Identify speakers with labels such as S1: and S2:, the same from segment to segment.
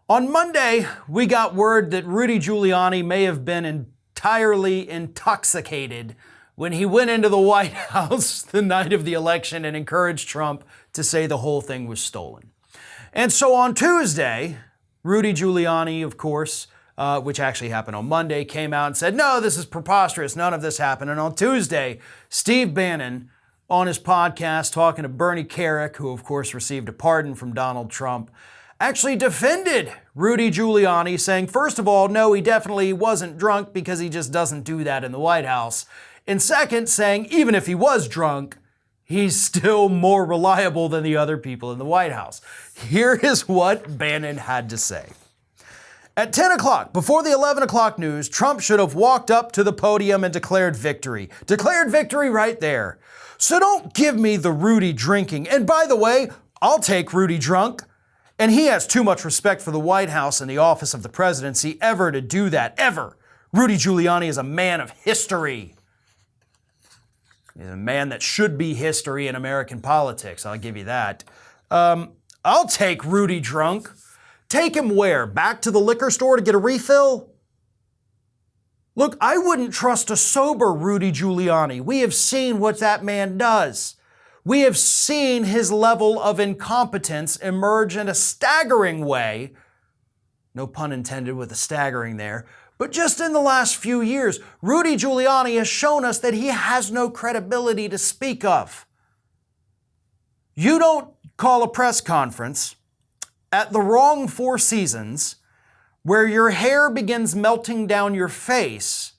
S1: On Monday, we got word that Rudy Giuliani may have been entirely intoxicated when he went into the White House the night of the election and encouraged Trump to say the whole thing was stolen. And so on Tuesday, Rudy Giuliani, of course, which actually happened on Monday, came out and said, no, this is preposterous. None of this happened. And on Tuesday, Steve Bannon, on his podcast, talking to Bernie Kerik, who of course received a pardon from Donald Trump, actually defended Rudy Giuliani, saying, first of all, no, he definitely wasn't drunk because he just doesn't do that in the White House. And second, saying even if he was drunk, he's still more reliable than the other people in the White House. Here is what Bannon had to say. At 10 o'clock, before the 11 o'clock news, Trump should have walked up to the podium and declared victory. Declared victory right there. So don't give me the Rudy drinking. And by the way, I'll take Rudy drunk. And he has too much respect for the White House and the office of the presidency ever to do that, ever. Rudy Giuliani is a man of history. He's a man that should be history in American politics, I'll give you that. I'll take Rudy drunk. Take him where? Back to the liquor store to get a refill? Look, I wouldn't trust a sober Rudy Giuliani. We have seen what that man does. We have seen his level of incompetence emerge in a staggering way. No pun intended with the staggering there. But just in the last few years, Rudy Giuliani has shown us that he has no credibility to speak of. You don't call a press conference at the wrong Four Seasons where your hair begins melting down your face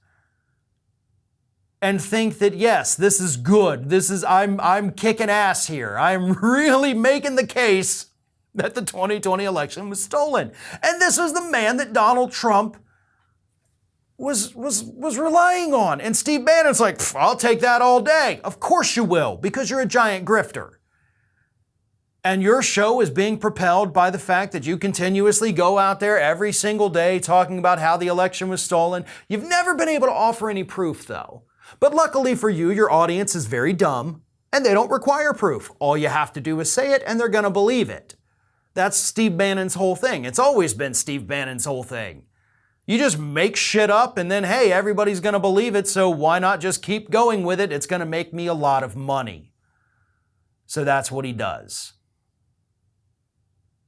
S1: and think that, yes, this is good. I'm kicking ass here. I'm really making the case that the 2020 election was stolen. And this is the man that Donald Trump was relying on. And Steve Bannon's like, I'll take that all day. Of course you will, because you're a giant grifter. And your show is being propelled by the fact that you continuously go out there every single day talking about how the election was stolen. You've never been able to offer any proof, though. But luckily for you, your audience is very dumb, and they don't require proof. All you have to do is say it, and they're going to believe it. That's Steve Bannon's whole thing. It's always been Steve Bannon's whole thing. You just make shit up, and then, hey, everybody's going to believe it, so why not just keep going with it? It's going to make me a lot of money. So that's what he does.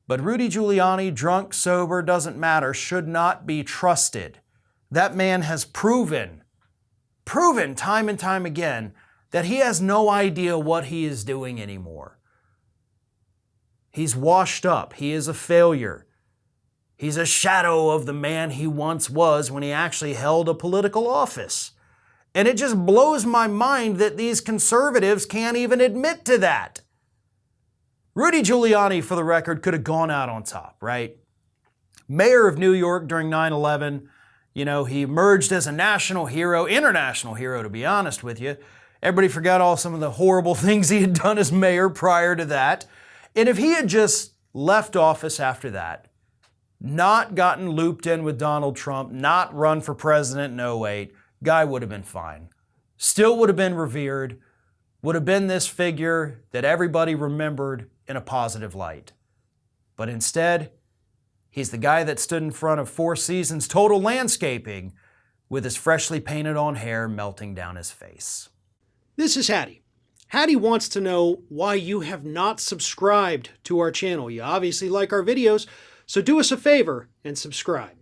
S1: But Rudy Giuliani, drunk, sober, doesn't matter, should not be trusted. That man has proven time and time again that he has no idea what he is doing anymore. He's washed up. He is a failure. He's a shadow of the man he once was when he actually held a political office. And it just blows my mind that these conservatives can't even admit to that. Rudy Giuliani, for the record, could have gone out on top, right? Mayor of New York during 9/11, he emerged as a national hero, international hero, to be honest with you. Everybody forgot all some of the horrible things he had done as mayor prior to that. And if he had just left office after that, not gotten looped in with Donald Trump, not run for president in 2008, guy would have been fine. Still would have been revered, would have been this figure that everybody remembered in a positive light. But instead, he's the guy that stood in front of Four Seasons Total Landscaping with his freshly painted on hair melting down his face.
S2: This is Hattie. Hattie wants to know why you have not subscribed to our channel. You obviously like our videos, so do us a favor and subscribe.